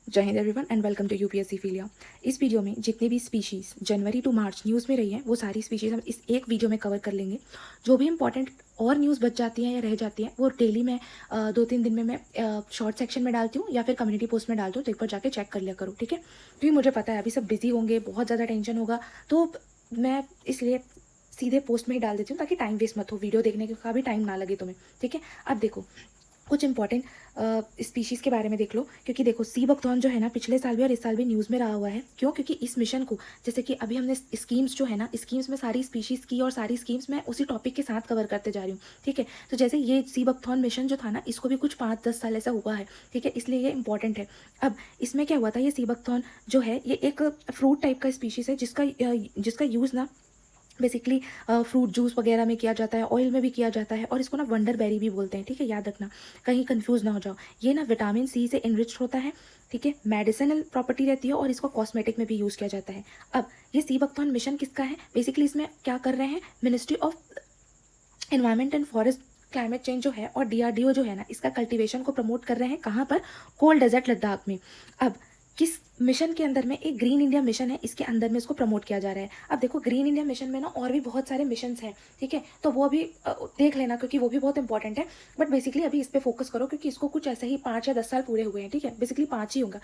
जय हिंद everyone and welcome to UPSC फीलिया। इस वीडियो में जितने भी species January to March news में रही हैं वो सारी स्पीशीज़ हम इस एक वीडियो में कवर कर लेंगे। जो भी इंपॉर्टेंट और न्यूज़ बच जाती हैं या रह जाती हैं वो डेली मैं 2-3 दिन में मैं शॉर्ट सेक्शन में डालती हूँ या फिर कम्युनिटी पोस्ट में डालती हूँ, तो एक बार जाके चेक कर लिया करो, ठीक है। क्योंकि मुझे पता है अभी सब बिजी होंगे, बहुत ज़्यादा टेंशन होगा, तो मैं इसलिए सीधे पोस्ट में ही डाल देती हूँ ताकि टाइम वेस्ट मत हो, वीडियो देखने का भी टाइम ना लगे तुम्हें, ठीक है। अब देखो कुछ इंपॉर्टेंट स्पीशीज़ के बारे में देख लो, क्योंकि देखो सी बकथॉर्न जो है ना पिछले साल भी और इस साल भी न्यूज़ में रहा हुआ है। क्यों? क्योंकि इस मिशन को, जैसे कि अभी हमने स्कीम्स जो है ना, स्कीम्स में सारी स्पीशीज़ की और सारी स्कीम्स मैं उसी टॉपिक के साथ कवर करते जा रही हूँ, ठीक है। तो जैसे ये सी बकथॉर्न मिशन जो था ना, इसको भी कुछ 5-10 साल ऐसा हुआ है, ठीक है, इसलिए ये इंपॉर्टेंट है। अब इसमें क्या हुआ था, ये सी बकथॉर्न जो है ये एक फ्रूट टाइप का स्पीशीज़ है जिसका यूज़ ना बेसिकली फ्रूट जूस वगैरह में किया जाता है, ऑयल में भी किया जाता है, और इसको ना वंडर बेरी भी बोलते हैं, ठीक है, याद रखना, कहीं कंफ्यूज ना हो जाओ। ये ना विटामिन सी से इनरिच्ड होता है, ठीक है, मेडिसिनल प्रॉपर्टी रहती है और इसको कॉस्मेटिक में भी यूज़ किया जाता है। अब ये सी बकथॉर्न मिशन किसका है? बेसिकली इसमें क्या कर रहे हैं, ministry of environment and forest climate change जो है और डीआरडीओ जो है ना, इसका कल्टीवेशन को प्रमोट कर रहे हैं। कहाँ पर? कोल्ड डेजर्ट लद्दाख में। अब किस मिशन के अंदर में? एक ग्रीन इंडिया मिशन है, इसके अंदर में इसको प्रमोट किया जा रहा है। अब देखो ग्रीन इंडिया मिशन में ना और भी बहुत सारे मिशंस हैं, ठीक है, तो वो अभी देख लेना क्योंकि वो भी बहुत इंपॉर्टेंट है। बट बेसिकली अभी इस पर फोकस करो क्योंकि इसको कुछ ऐसे ही 5 या 10 साल पूरे हुए हैं, ठीक है, बेसिकली 5 ही होगा।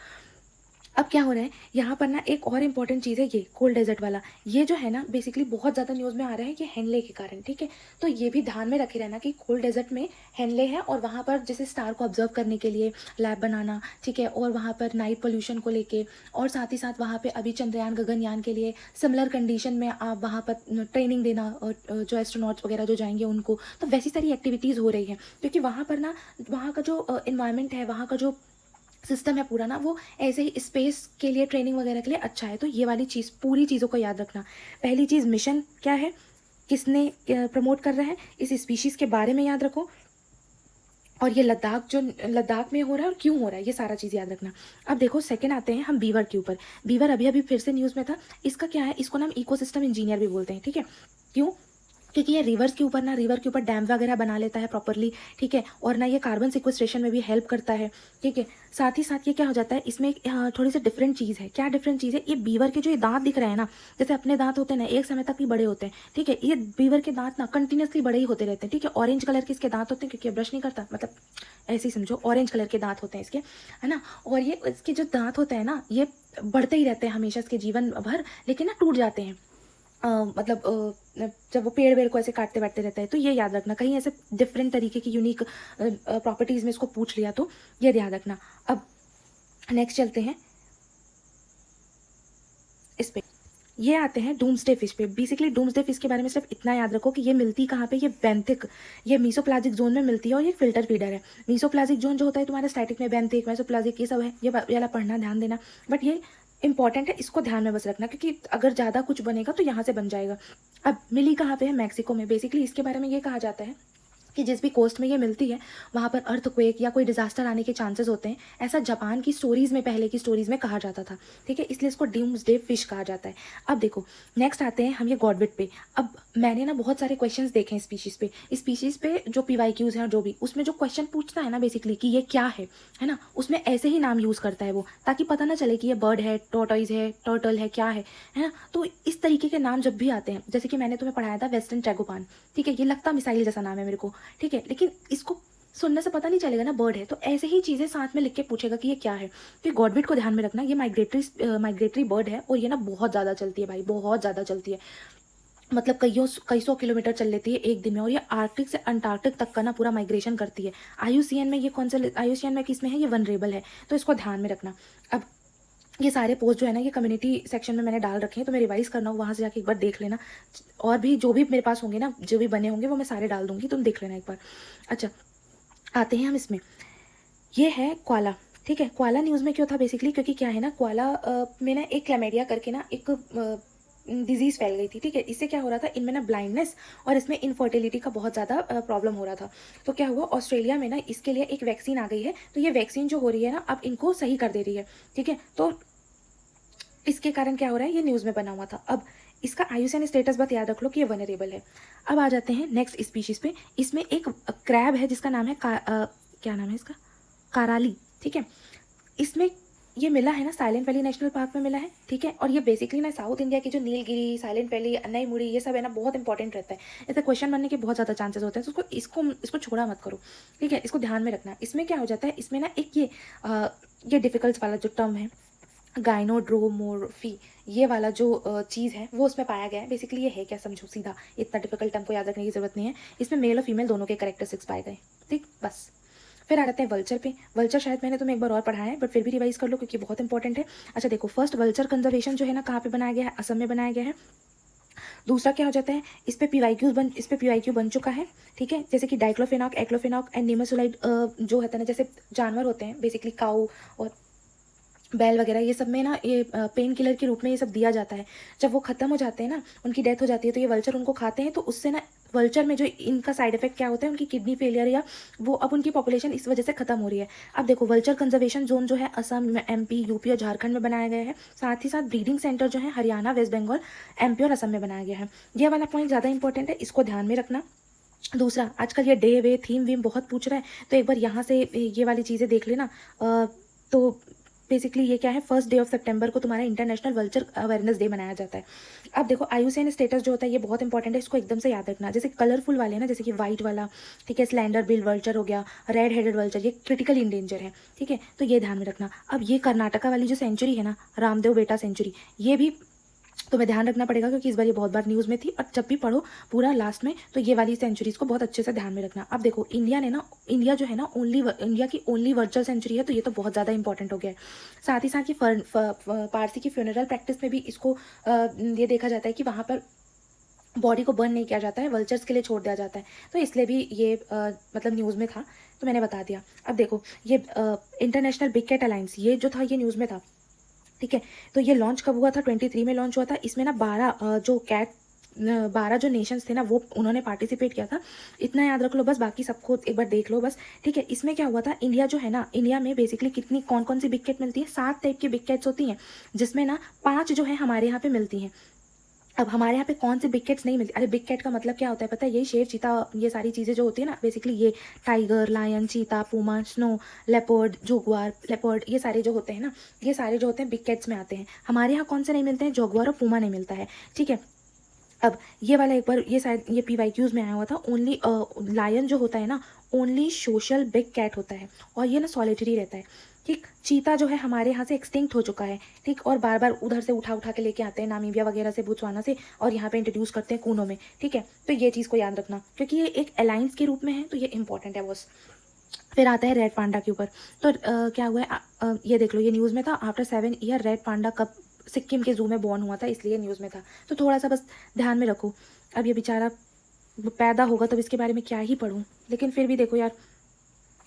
अब क्या हो रहा है यहाँ पर ना, एक और इम्पॉर्टेंट चीज़ है, ये कोल्ड डेजर्ट वाला, ये जो है ना बेसिकली बहुत ज़्यादा न्यूज़ में आ रहा है कि हेनले के कारण, ठीक है। तो ये भी ध्यान में रखे रहना कि कोल्ड डेजर्ट में हेनले है और वहाँ पर जैसे स्टार को ऑब्जर्व करने के लिए लैब बनाना, ठीक है, और वहाँ पर नाइट पोल्यूशन को लेके, और साथ ही साथ वहाँ पर अभी चंद्रयान गगनयान के लिए सिमिलर कंडीशन में आप वहाँ पर ट्रेनिंग देना, जो एस्ट्रोनॉट्स वगैरह जो जाएंगे उनको, तो वैसी सारी एक्टिविटीज़ हो रही हैं क्योंकि वहाँ पर ना, वहाँ का जो इन्वायरमेंट है, वहाँ का जो सिस्टम है पूरा ना, वो ऐसे ही स्पेस के लिए ट्रेनिंग वगैरह के लिए अच्छा है। तो ये वाली चीज़, पूरी चीज़ों को याद रखना। पहली चीज़ मिशन क्या है, किसने प्रमोट कर रहा है, इस स्पीशीज़ के बारे में याद रखो, और ये लद्दाख जो लद्दाख में हो रहा है और क्यों हो रहा है, ये सारा चीज़ याद रखना। अब देखो सेकंड आते हैं हम बीवर के ऊपर। बीवर अभी अभी फिर से न्यूज़ में था। इसका क्या है, इसको ना हम इकोसिस्टम इंजीनियर भी बोलते हैं, ठीक है। क्यों? क्योंकि ये रिवर्स के ऊपर ना, रिवर के ऊपर डैम वगैरह बना लेता है प्रॉपरली, ठीक है, और ना ये कार्बन सिक्वेस्ट्रेशन में भी हेल्प करता है, ठीक है। साथ ही साथ ये क्या हो जाता है, इसमें थोड़ी सी डिफरेंट चीज़ है। क्या डिफरेंट चीज़ है? ये बीवर के जो ये दांत दिख रहे हैं ना, जैसे अपने दांत होते हैं ना, एक समय तक ही बड़े होते हैं, ठीक है, ये बीवर के दांत ना कंटिन्यूसली बड़े ही होते रहते हैं, ठीक है। ऑरेंज कलर के इसके दांत होते हैं क्योंकि ये ब्रश नहीं करता, मतलब ऐसे ही समझो, ऑरेंज कलर के दांत होते हैं इसके, है ना। और ये इसके जो दांत होते हैं ना, ये बढ़ते ही रहते हैं हमेशा इसके जीवन भर, लेकिन ना टूट जाते हैं, मतलब जब वो पेड़ वेड़ को ऐसे काटते बाटते रहता है। तो ये याद रखना, कहीं ऐसे डिफरेंट तरीके की यूनिक प्रॉपर्टीज़ में इसको पूछ लिया तो ये याद रखना। अब नेक्स्ट चलते हैं इस पे, ये आते हैं डूम्सडे फिश पे। बेसिकली डूम्सडे फिश के बारे में सिर्फ इतना याद रखो कि ये मिलती कहाँ पे, ये बेंथिक, ये मीसोप्लाजिक जोन में मिलती है और ये फिल्टर फीडर है। मीसोप्लाजिक जोन जो होता है तुम्हारा स्टैटिक में, बेंथिक, मेसोप्लाजिक, ये सब है, ये वाला पढ़ना, ध्यान देना। बट ये इंपॉर्टेंट है, इसको ध्यान में बस रखना क्योंकि अगर ज़्यादा कुछ बनेगा तो यहाँ से बन जाएगा। अब मिली कहाँ पे है? मैक्सिको में। बेसिकली इसके बारे में ये कहा जाता है कि जिस भी कोस्ट में ये मिलती है वहाँ पर अर्थक्वेक या कोई डिजास्टर आने के चांसेस होते हैं, ऐसा जापान की स्टोरीज़ में, पहले की स्टोरीज़ में कहा जाता था, ठीक है, इसलिए इसको डूम्सडे फिश कहा जाता है। अब देखो नेक्स्ट आते हैं हम ये गॉडविट पे। अब मैंने ना बहुत सारे क्वेश्चंस देखे हैं स्पीशीज़ पे जो PYQs हैं, जो भी उसमें जो क्वेश्चन पूछता है ना बेसिकली कि ये क्या है ना, उसमें ऐसे ही नाम यूज़ करता है वो, ताकि पता ना चले कि ये बर्ड है, टॉर्टॉइज है, टर्टल है, क्या है ना। तो इस तरीके के नाम जब भी आते हैं, जैसे कि मैंने तुम्हें पढ़ाया था वेस्टर्न ट्रैगोपान, ठीक है, ये लगता मिसाइल जैसा नाम है मेरे को, ठीक है, लेकिन इसको सुनने से पता नहीं चलेगा ना बर्ड है, तो ऐसे ही चीज़ें साथ में लिख के पूछेगा कि ये क्या है। तो गॉडविट को ध्यान में रखना, ये माइग्रेटरी बर्ड है और ये ना बहुत ज़्यादा चलती है भाई, बहुत ज़्यादा चलती है, मतलब कई सौ किलोमीटर चल लेती है एक दिन में, और ये आर्कटिक से अंटार्कटिक तक का ना पूरा माइग्रेशन करती है। IUCN में ये कौन सा, IUCN में किसमें है, ये वनरेबल है, तो इसको ध्यान में रखना। अब ये सारे पोस्ट जो है ना, ये कम्युनिटी सेक्शन में मैंने डाल रखे हैं, तो मैं रिवाइज करना हो वहाँ से जाके एक बार देख लेना, और भी जो भी मेरे पास होंगे ना, जो भी बने होंगे वो मैं सारे डाल दूंगी, तुम देख लेना एक बार। अच्छा, आते हैं हम इसमें, ये है क्वाला, ठीक है। क्वाला न्यूज़ में क्यों था? बेसिकली क्योंकि क्या है ना, क्वाला में ना एक क्लैमेडिया करके ना एक डिजीज़ फैल गई थी, ठीक है। इससे क्या हो रहा था, इनमें ना ब्लाइंडनेस और इसमें इनफर्टिलिटी का बहुत ज़्यादा प्रॉब्लम हो रहा था। तो क्या हुआ, ऑस्ट्रेलिया में ना इसके लिए एक वैक्सीन आ गई है, तो ये वैक्सीन जो हो रही है ना, अब इनको सही कर दे रही है, ठीक है। तो इसके कारण क्या हो रहा है, ये न्यूज़ में बना हुआ था। अब इसका IUCN स्टेटस बस याद रख लो कि ये वनरेबल है। अब आ जाते हैं नेक्स्ट स्पीशीज़ पे। इसमें एक क्रैब है जिसका नाम है क्या नाम है इसका, काराली, ठीक है। इसमें ये मिला है ना साइलेंट वैली नेशनल पार्क में मिला है, ठीक है। और ये बेसिकली ना साउथ इंडिया की जो नीलगिरी, साइलेंट वैली, अन्नाईमुड़ी, ये सब है ना बहुत इंपॉर्टेंट रहता है। इससे क्वेश्चन बनने के बहुत ज़्यादा चांसेस होते हैं, तो इसको इसको छोड़ा मत करो, ठीक है। इसको ध्यान में रखना। इसमें क्या हो जाता है, इसमें ना एक ये डिफिकल्ट वाला जो टर्म है गाइनोड्रोमोर्फी, ये वाला जो चीज़ है वो उसमें पाया गया है। बेसिकली ये है क्या, समझो सीधा, इतना डिफिकल्ट टर्म को याद रखने की जरूरत नहीं है। इसमें मेल और फीमेल दोनों के कैरेक्टरिस्टिक्स पाए गए, ठीक, बस। फिर आ जाते हैं वल्चर पे। वल्चर शायद मैंने तुम्हें एक बार और पढ़ाया है, बट फिर भी रिवाइज कर लो क्योंकि बहुत इंपॉर्टेंट है। अच्छा देखो, फर्स्ट वल्चर कंजर्वेशन जो है ना कहाँ पे बनाया गया है, असम में बनाया गया है। दूसरा क्या हो जाता है, इस पे पीवाईक्यू बन चुका है, ठीक है। जैसे कि डाइक्लोफेनाक, एक्लोफेनाक एंड निमेसुलाइड जो होता है ना, जैसे जानवर होते हैं बेसिकली काऊ और बैल वगैरह, ये सब में ना ये पेन किलर के रूप में ये सब दिया जाता है। जब वो खत्म हो जाते हैं ना, उनकी डेथ हो जाती है, तो ये वल्चर उनको खाते हैं, तो उससे ना वल्चर में जो इनका साइड इफेक्ट क्या होता है, उनकी किडनी फेलियर, या वो अब उनकी पॉपुलेशन इस वजह से खत्म हो रही है। अब देखो, वल्चर कंजर्वेशन जोन जो है असम, एमपी, यूपी और झारखंड में बनाया गया है। साथ ही साथ ब्रीडिंग सेंटर जो है हरियाणा, वेस्ट बंगाल, एमपी और असम में बनाया गया है। ये वाला पॉइंट ज़्यादा इंपॉर्टेंट है, इसको ध्यान में रखना। दूसरा, आजकल ये डे वे थीम वीम बहुत पूछ रहा है, तो एक बार यहाँ से ये वाली चीज़ें देख लेना। तो बेसिकली ये क्या है, फर्स्ट डे ऑफ सितंबर को तुम्हारा इंटरनेशनल वल्चर अवेयरनेस डे मनाया जाता है। अब देखो, आईयूसीएन स्टेटस जो होता है ये बहुत इंपॉर्टेंट है, इसको एकदम से याद रखना। जैसे कलरफुल वाले हैं ना, जैसे कि व्हाइट वाला, ठीक है, स्लैंडर बिल वल्चर हो गया, रेड हेडेड वल्चर, ये क्रिटिकल इंडेंजर है, ठीक है, तो ये ध्यान में रखना। अब ये कर्नाटका वाली जो सेंचुरी है ना, रामदेव बेटा सेंचुरी, ये भी तुम्हें ध्यान रखना पड़ेगा क्योंकि इस बार ये बहुत बार न्यूज़ में थी। और जब भी पढ़ो पूरा लास्ट में, तो ये वाली सेंचुरीज को बहुत अच्छे से ध्यान में रखना। अब देखो, इंडिया जो है ना इंडिया की ओनली वर्चुअल सेंचुरी है, तो ये तो बहुत ज़्यादा इंपॉर्टेंट हो गया है। साथ ही साथ ये पारसी की फ्यूनरल प्रैक्टिस में भी इसको ये देखा जाता है कि वहाँ पर बॉडी को बर्न नहीं किया जाता है, वल्चर्स के लिए छोड़ दिया जाता है, तो इसलिए भी ये मतलब न्यूज़ में था, तो मैंने बता दिया। अब देखो, ये इंटरनेशनल बिग कैट अलायंस, ये जो था ये न्यूज़ में था, ठीक है। तो ये लॉन्च कब हुआ था, 23 में लॉन्च हुआ था। इसमें ना 12 जो नेशंस थे ना, वो उन्होंने पार्टिसिपेट किया था। इतना याद रख लो बस, बाकी सबको एक बार देख लो बस, ठीक है। इसमें क्या हुआ था, इंडिया जो है ना, इंडिया में बेसिकली कितनी कौन कौन सी बिग कैट मिलती है, 7 टाइप की बिग कैट्स होती हैं, जिसमें ना 5 जो है हमारे यहाँ पे मिलती हैं। अब हमारे यहाँ पे कौन से बिग कैट्स नहीं मिलती, अरे बिग कैट का मतलब क्या होता है पता है, यही शेर, चीता, ये सारी चीज़ें जो होती है ना, बेसिकली ये टाइगर, लायन, चीता, Puma, snow leopard, Jaguar, leopard, ये सारे जो होते हैं ना, ये सारे जो होते हैं बिग कैट्स में आते हैं। हमारे यहाँ कौन से नहीं मिलते हैं, जगुआर और पूमा नहीं मिलता है, ठीक है। अब ये वाला एक बार ये शायद ये पीवाईक्यूज में आया हुआ था, ओनली लायन जो होता है ना, ओनली सोशल बिग कैट होता है, और ये ना सॉलिटरी रहता है, ठीक। चीता जो है हमारे यहाँ से एक्सटिंक्ट हो चुका है, ठीक, और बार बार उधर से उठा उठा के लेके आते हैं नामीबिया वगैरह से, बोत्सवाना से, और यहाँ पे इंट्रोड्यूस करते हैं कूनों में, ठीक है। तो ये चीज़ को याद रखना क्योंकि ये एक अलायंस के रूप में है, तो ये इंपॉर्टेंट है बॉस। फिर आता है रेड पांडा के ऊपर। तो क्या हुआ है, ये देख लो, ये न्यूज़ में था, आफ्टर 7 ईयर रेड पांडा कब सिक्किम के जू में बॉर्न हुआ था, इसलिए न्यूज़ में था। तो थोड़ा सा बस ध्यान में रखो। अब ये बेचारा पैदा होगा तब इसके बारे में क्या ही पढ़ूँ, लेकिन फिर भी देखो यार,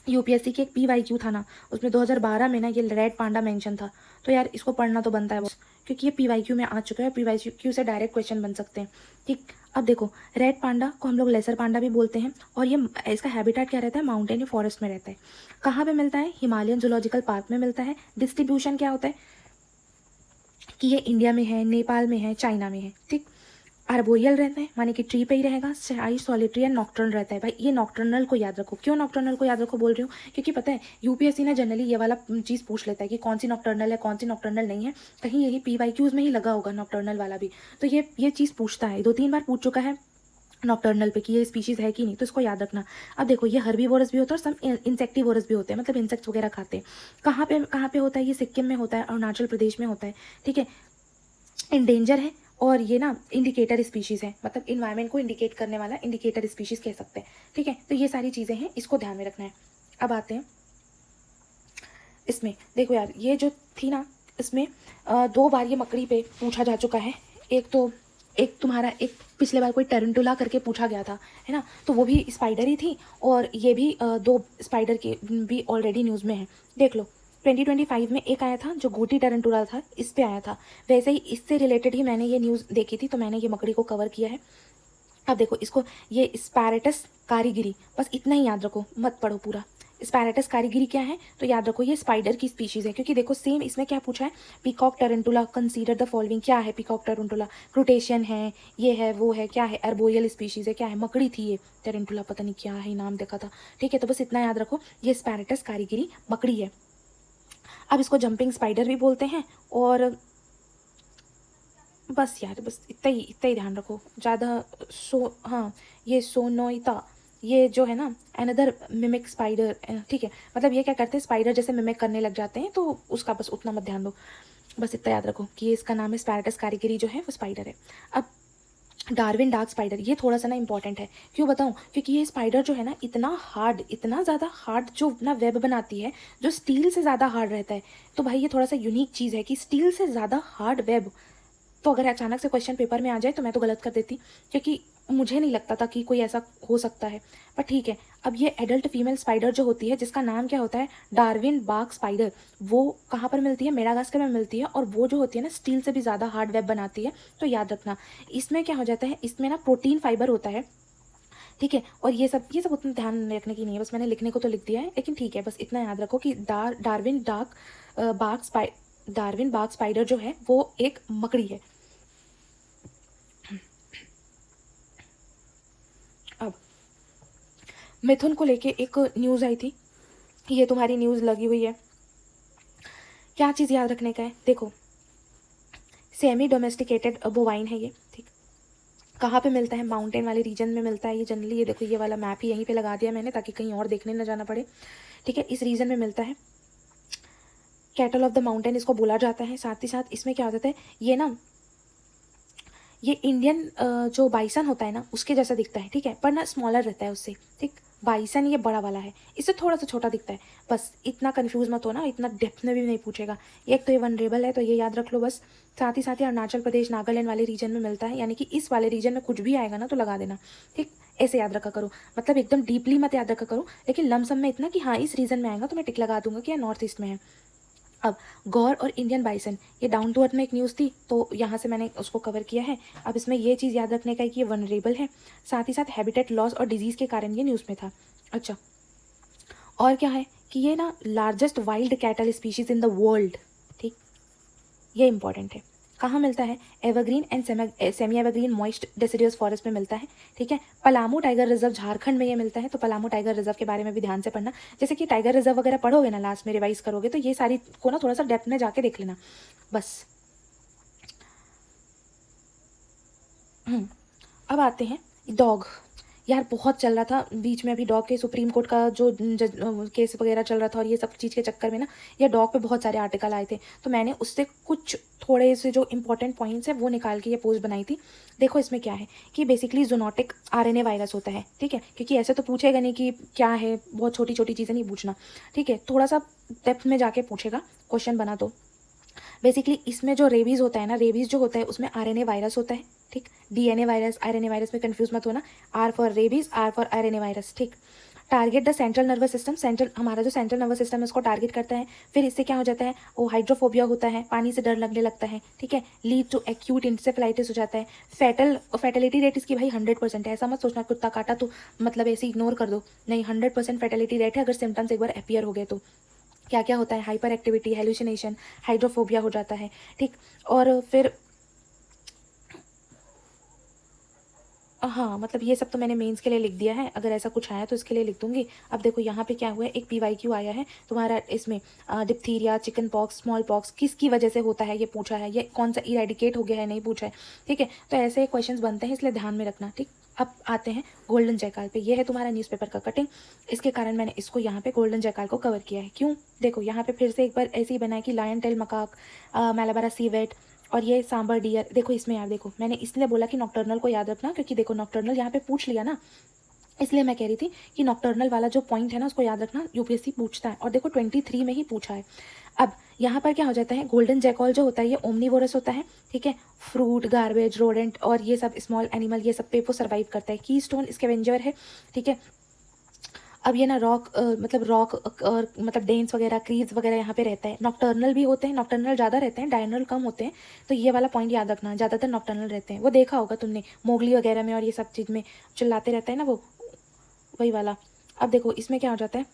यूपीएससी के एक पीवाईक्यू था ना, उसमें 2012 में ना ये रेड पांडा मेंशन था, तो यार इसको पढ़ना तो बनता है बस, क्योंकि ये पीवाईक्यू में आ चुका है, पीवाईक्यू से डायरेक्ट क्वेश्चन बन सकते हैं, ठीक। अब देखो, रेड पांडा को हम लोग लेसर पांडा भी बोलते हैं, और ये इसका हैबिटेट क्या रहता है, माउंटेन या फॉरेस्ट में रहता है। कहाँ पे मिलता है, हिमालयन जूलॉजिकल पार्क में मिलता है। डिस्ट्रीब्यूशन क्या होता है कि ये इंडिया में है, नेपाल में है, चाइना में है, ठीक। आर्बोरियल रहता है, माने कि ट्री पे ही रहेगा। शाई सॉलिटरी एंड नॉक्टर्नल रहता है। भाई ये नॉक्टर्नल को याद रखो। क्यों नॉक्टर्नल को याद रखो बोल रही हूँ, क्योंकि पता है यूपीएससी ना जनरली ये वाला चीज़ पूछ लेता है कि कौन सी नॉक्टर्नल है, कौन सी नॉक्टर्नल नहीं है। कहीं यही पीवाईक्यूज में ही लगा होगा नॉक्टर्नल वाला भी, तो ये चीज़ पूछता है, 2-3 बार पूछ चुका है नॉक्टर्नल पे कि ये स्पीशीज़ है कि नहीं, तो इसको याद रखना। अब देखो, ये हर्बीवोरस भी होता है और सब इंसेक्टिवोरस भी होते हैं, मतलब इंसेक्ट्स वगैरह खाते हैं। कहाँ पे होता है, ये सिक्किम में होता है, अरुणाचल प्रदेश में होता है, ठीक है। इंडेंजर है, और ये ना इंडिकेटर स्पीशीज़ है, मतलब इन्वायरमेंट को इंडिकेट करने वाला इंडिकेटर स्पीशीज़ कह सकते हैं, ठीक है। तो ये सारी चीज़ें हैं, इसको ध्यान में रखना है। अब आते हैं इसमें, देखो यार, ये जो थी ना, इसमें 2 बार ये मकड़ी पे पूछा जा चुका है। एक तुम्हारा एक पिछले बार कोई टेरेंटुला करके पूछा गया था, है ना, तो वो भी स्पाइडर ही थी, और ये भी 2 स्पाइडर के भी ऑलरेडी न्यूज़ में है, देख लो। 2025 में एक आया था जो गोटी टेरेंटुला था, इस पे आया था। वैसे ही इससे रिलेटेड ही मैंने ये न्यूज़ देखी थी, तो मैंने ये मकड़ी को कवर किया है। अब देखो इसको, ये स्पैरेटस कारीगिरी, बस इतना ही याद रखो, मत पढ़ो पूरा। स्पैरेटस कारीगिरी क्या है, तो याद रखो ये स्पाइडर की स्पीशीज़ है, क्योंकि देखो सेम इसमें क्या पूछा है, peacock tarantula consider the following, क्या है पीकॉक टेरेंटुला, क्रूटेशियन है, ये है, वो है, क्या है, अर्बोरियल स्पीशीज़ है, क्या है, मकड़ी थी ये टेरेंटुला, पता नहीं क्या है, नाम देखा था, ठीक है। तो बस इतना याद रखो, ये स्पैरेटस कारीगिरी मकड़ी है। अब इसको जंपिंग स्पाइडर भी बोलते हैं। और बस यार, बस इतना ही ध्यान रखो ज़्यादा। हाँ, ये सोनोइता, ये जो है ना अनदर मिमिक स्पाइडर, ठीक है। मतलब ये क्या करते हैं, स्पाइडर जैसे मिमिक करने लग जाते हैं, तो उसका बस उतना मत ध्यान दो। बस इतना याद रखो कि ये इसका नाम है स्पैरेटस कैरिगेरी जो है वो स्पाइडर है। अब डार्विन डार्क स्पाइडर, ये थोड़ा सा ना इंपॉर्टेंट है। क्यों बताऊं? क्योंकि ये स्पाइडर जो है ना इतना हार्ड, इतना ज़्यादा हार्ड जो अपना वेब बनाती है, जो स्टील से ज़्यादा हार्ड रहता है। तो भाई ये थोड़ा सा यूनिक चीज़ है कि स्टील से ज़्यादा हार्ड वेब। तो अगर अचानक से क्वेश्चन पेपर में आ जाए तो मैं तो गलत कर देती, क्योंकि मुझे नहीं लगता था कि कोई ऐसा हो सकता है। पर ठीक है। अब ये एडल्ट फीमेल स्पाइडर जो होती है, जिसका नाम क्या होता है, डार्विन बार्क स्पाइडर, वो कहाँ पर मिलती है? मेडागास्कर में मिलती है। और वो जो होती है ना स्टील से भी ज़्यादा हार्ड वेब बनाती है। तो याद रखना, इसमें क्या हो जाता है, इसमें ना प्रोटीन फाइबर होता है, ठीक है। और ये सब उतना ध्यान रखने की नहीं है, बस मैंने लिखने को तो लिख दिया है, लेकिन ठीक है, बस इतना याद रखो कि डार्विन बार्क स्पाइडर जो है वो एक मकड़ी है। अब मिथुन को लेके एक न्यूज़ आई थी, ये तुम्हारी न्यूज़ लगी हुई है। क्या चीज़ याद रखने का है? देखो, सेमी डोमेस्टिकेटेड बोवाइन है ये, ठीक। कहाँ पे मिलता है? माउंटेन वाले रीजन में मिलता है ये जनरली। ये देखो, ये वाला मैप ही यहीं पे लगा दिया मैंने ताकि कहीं और देखने ना जाना पड़े, ठीक है। इस रीजन में मिलता है, कैटल ऑफ द माउंटेन इसको बोला जाता है। साथ ही साथ इसमें क्या हो जाता है, ये ना ये इंडियन जो बाइसन होता है ना उसके जैसा दिखता है, ठीक है, पर ना स्मॉलर रहता है उससे, ठीक। बाइसन ये बड़ा वाला है, इससे थोड़ा सा छोटा दिखता है। बस इतना कंफ्यूज मत हो ना, इतना डेप्थ में भी नहीं पूछेगा। एक तो ये वनरेबल है, तो ये याद रख लो बस। साथ ही अरुणाचल प्रदेश नागालैंड वाले रीजन में मिलता है, यानी कि इस वाले रीजन में कुछ भी आएगा ना तो लगा देना, ठीक। ऐसे याद रखा करो, मतलब एकदम डीपली मत याद रखा करो, लेकिन लमसम में इतना कि हाँ इस रीजन में आएगा तो मैं टिक लगा दूंगा कि नॉर्थ ईस्ट में है। अब गौर और इंडियन बाइसन, ये डाउन टू अर्थ में एक न्यूज़ थी, तो यहाँ से मैंने उसको कवर किया है। अब इसमें ये चीज़ याद रखने का है कि ये वनरेबल है, साथ ही साथ हैबिटेट लॉस और डिजीज़ के कारण ये न्यूज़ में था। अच्छा, और क्या है कि ये ना largest wild cattle species in the world, ठीक। ये इंपॉर्टेंट है। कहाँ मिलता है? Evergreen and semi evergreen moist deciduous forest में मिलता है, ठीक है। पलामू टाइगर रिजर्व झारखंड में ये मिलता है, तो पलामू टाइगर रिजर्व के बारे में भी ध्यान से पढ़ना। जैसे कि टाइगर रिजर्व वगैरह पढ़ोगे ना, लास्ट में रिवाइज करोगे तो ये सारी को ना थोड़ा सा डेप्थ में जाके देख लेना बस। अब आते हैं डॉग। यार बहुत चल रहा था बीच में अभी डॉग के, सुप्रीम कोर्ट का जो केस वगैरह चल रहा था, और ये सब चीज़ के चक्कर में ना ये डॉग पे बहुत सारे आर्टिकल आए थे, तो मैंने उससे कुछ थोड़े से जो इंपॉर्टेंट पॉइंट्स हैं वो निकाल के ये पोस्ट बनाई थी। देखो इसमें क्या है कि बेसिकली जूनोटिक आरएनए वायरस होता है, ठीक है। क्योंकि ऐसे तो पूछेगा नहीं कि क्या है, बहुत छोटी छोटी चीज़ें नहीं पूछना, ठीक है, थोड़ा सा डेप्थ में जाके पूछेगा क्वेश्चन बना। तो बेसिकली इसमें जो रेबीज़ होता है ना, रेबीज़ जो होता है उसमें आरएनए वायरस होता है, ठीक। डीएनए वायरस, आरएनए वायरस में कंफ्यूज मत होना। R for rabies, R for RNA virus, ठीक। Target the central nervous system, हमारा जो सेंट्रल नर्वस सिस्टम है उसको टारगेट करता है। फिर इससे क्या हो जाता है, वो हाइड्रोफोबिया होता है, पानी से डर लगने लगता है, ठीक है। लीड टू एक्यूट इंसेफेलाइटिस हो जाता है। फैटेलिटी रेट इसकी भाई 100% है। ऐसा मत सोचना कुत्ता काटा तो मतलब ऐसे इग्नोर कर दो, नहीं, 100% फैटेलिटी रेट है अगर सिम्टम्स एक बार अपीयर हो गए तो। क्या क्या होता है? हाइपर एक्टिविटी, हेलुसिनेशन, हाइड्रोफोबिया हो जाता है, ठीक। और फिर हाँ, मतलब ये सब तो मैंने मेंस के लिए लिख दिया है, अगर ऐसा कुछ आया तो इसके लिए लिख दूंगी। अब देखो यहाँ पे क्या हुआ है, एक पीवाईक्यू आया है तुम्हारा इसमें, diphtheria, chicken pox, small pox किसकी वजह से होता है ये पूछा है, ये कौन सा इरेडिकेट हो गया है नहीं पूछा है, ठीक है। तो ऐसे क्वेश्चंस बनते हैं, इसलिए ध्यान में रखना, ठीक। अब आते हैं गोल्डन जैकाल पे। ये है तुम्हारा न्यूज़पेपर का कटिंग, इसके कारण मैंने इसको यहाँ पे गोल्डन जैकाल को कवर किया है। क्यों? देखो यहाँ पे फिर से एक बार ऐसे ही बना है कि लायन टेल मकाक, मैलाबारा सीवेट, और ये सांबर डियर। देखो इसमें यार, देखो मैंने इसलिए बोला कि नॉक्टर्नल को याद रखना, क्योंकि देखो नॉक्टर्नल यहाँ पे पूछ लिया ना, इसलिए मैं कह रही थी कि नॉक्टर्नल वाला जो पॉइंट है ना उसको याद रखना, यूपीएससी पूछता है, और देखो 23 में ही पूछा है। अब यहाँ पर क्या हो जाता है, गोल्डन जैकॉल जो होता है ये ओमनीवोरस होता है, ठीक है। फ्रूट, गार्बेज, रोडेंट और ये सब स्मॉल एनिमल, ये सब पे वो सर्वाइव करता है। की स्टोन स्कैवेंजर है, ठीक है। अब ये ना रॉक और मतलब डेंस वगैरह, क्रीज वगैरह यहाँ पे रहता है। नॉक्टर्नल भी होते हैं, नॉक्टर्नल ज़्यादा रहते हैं, डायर्नल कम होते हैं। तो ये वाला पॉइंट याद रखना, ज़्यादातर नॉक्टर्नल रहते हैं। वो देखा होगा तुमने मोगली वगैरह में, और ये सब चीज़ में चिल्लाते रहता है ना वो, वही वाला। अब देखो इसमें क्या हो जाता है,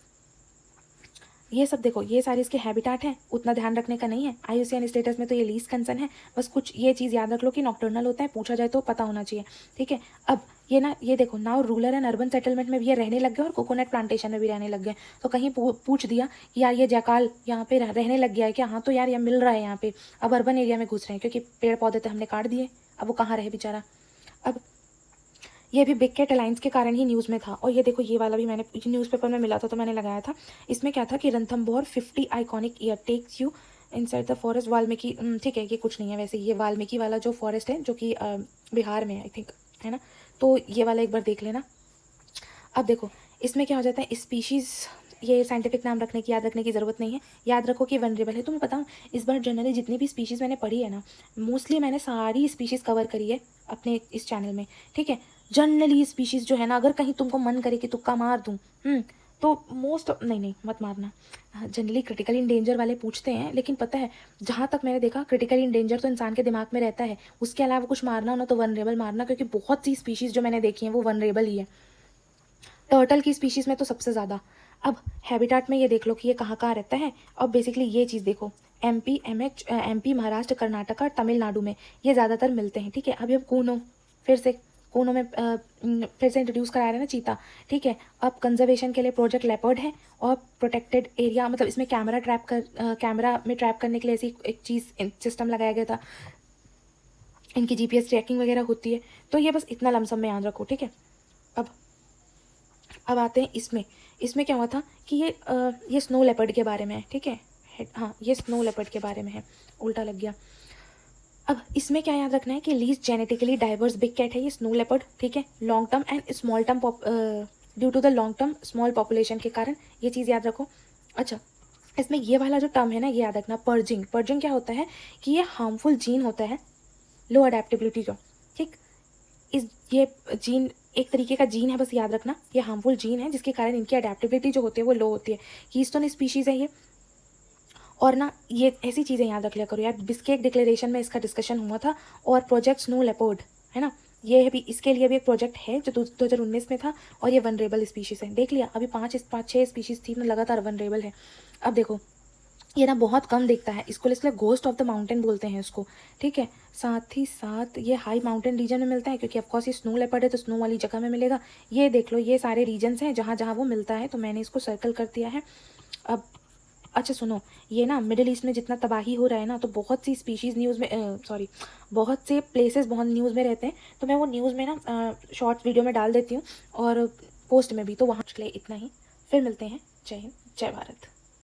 ये सब देखो, ये सारे इसके हैबिटाट हैं, उतना ध्यान रखने का नहीं है। IUCN स्टेटस में तो ये लीस्ट कंसर्न है। बस कुछ ये चीज़ याद रख लो कि नॉक्टर्नल होता है, पूछा जाए तो पता होना चाहिए, ठीक है। अब ये ना, ये देखो, now rural and urban settlement में भी ये रहने लग गए और कोकोनट प्लांटेशन में भी रहने लग गए। तो कहीं पूछ दिया कि यार ये जैकाल यहाँ पे रहने लग गया है क्या? हाँ, तो यार ये मिल रहा है यहाँ पे। अब अर्बन एरिया में घुस रहे हैं क्योंकि पेड़ पौधे तो हमने काट दिए, अब वो कहाँ रहे बेचारा। अब ये भी बिग कैट अलायंस के कारण ही न्यूज़ में था। और ये देखो, ये वाला भी मैंने न्यूज़पेपर में मिला था तो मैंने लगाया था। इसमें क्या था कि Ranthambore 50 iconic year takes you inside the forest Valmiki. ठीक है, ये कुछ नहीं है वैसे, ये वाल्मीकि वाला जो फॉरेस्ट है जो कि बिहार में है आई थिंक, है ना। तो ये वाला एक बार देख लेना। अब देखो, इसमें क्या हो जाता है, स्पीशीज़, ये साइंटिफिक नाम रखने की, याद रखने की ज़रूरत नहीं है। याद रखो कि वनरेबल है। तुम्हें बताऊँ, इस बार जनरली जितनी भी स्पीशीज़ मैंने पढ़ी है ना, मोस्टली मैंने सारी स्पीशीज़ कवर करी है अपने इस चैनल में, ठीक है। जनरली स्पीशीज़ जो है ना, अगर कहीं तुमको मन करे कि तुक्का मार दूँ, तो मोस्ट, नहीं मत मारना। जनरली क्रिटिकल इन डेंजर वाले पूछते हैं, लेकिन पता है, जहाँ तक मैंने देखा, क्रिटिकल इन डेंजर तो इंसान के दिमाग में रहता है, उसके अलावा कुछ मारना हो ना तो वनरेबल मारना, क्योंकि बहुत सी स्पीशीज़ जो मैंने देखी हैं वो वनरेबल ही है। टर्टल की स्पीशीज़ में तो सबसे ज़्यादा। अब हैबिटाट में ये देख लो कि ये कहाँ कहाँ रहता है। अब बेसिकली ये चीज़ देखो, MP, महाराष्ट्र, कर्नाटक और तमिलनाडु में ये ज़्यादातर मिलते हैं, ठीक है। अभी हम कूनो, फिर से कूनो में फिर से इंट्रोड्यूस करा रहे हैं ना चीता, ठीक है। अब कंजर्वेशन के लिए प्रोजेक्ट लेपर्ड है और प्रोटेक्टेड एरिया, मतलब इसमें कैमरा में ट्रैप करने के लिए ऐसी एक चीज़ सिस्टम लगाया गया था। इनकी GPS ट्रैकिंग वगैरह होती है। तो ये बस इतना लमसम में याद रखो, ठीक है। अब आते हैं इसमें क्या हुआ था कि ये स्नो लेपर्ड के बारे में है, ठीक है। हाँ, ये स्नो लेपर्ड के बारे में है, उल्टा लग गया। अब इसमें क्या याद रखना है कि least genetically diverse big cat है ये स्नो लेपर्ड, ठीक है। Long term and small term due to the long term small population के कारण, ये चीज़ याद रखो। अच्छा, इसमें ये वाला जो टर्म है ना, ये याद रखना, पर्जिंग क्या होता है कि ये हार्मफुल जीन होता है लो अडेप्टेबिलिटी का, ठीक। ये जीन एक तरीके का जीन है, बस याद रखना, ये हार्मफुल जीन है जिसके कारण इनकी अडेप्टेबिलिटी जो होती है वो लो होती है। कीस्टोन स्पीशीज़ है ये। और ना, ये ऐसी चीज़ें याद रख लिया करो यार, बिस्केक डिक्लेरेशन में इसका डिस्कशन हुआ था। और प्रोजेक्ट स्नो लेपर्ड है ना, ये भी, इसके लिए भी एक प्रोजेक्ट है जो 2019 में था। और ये वनरेबल स्पीशीज़ है, देख लिया, अभी 5-6 स्पीशीज़ थी ना, लगातार वनरेबल है। अब देखो, ये ना बहुत कम दिखता है, इसको इसलिए गोस्ट ऑफ द माउंटेन बोलते हैं इसको, ठीक है। साथ ही साथ ये हाई माउंटेन रीजन में मिलता है, क्योंकि ऑफकोर्स ये स्नो लेपर्ड है तो स्नो वाली जगह में मिलेगा। ये देख लो, ये सारे रीजन्स हैं जहाँ जहाँ वो मिलता है, तो मैंने इसको सर्कल कर दिया है। अब अच्छा सुनो, ये ना मिडिल ईस्ट में जितना तबाही हो रहा है ना, तो बहुत सी स्पीशीज़ न्यूज़ में, सॉरी, बहुत से प्लेसेस बहुत न्यूज़ में रहते हैं, तो मैं वो न्यूज़ में ना शॉर्ट वीडियो में डाल देती हूँ और पोस्ट में भी। तो वहाँ के लिए इतना ही, फिर मिलते हैं। जय हिंद, जय भारत।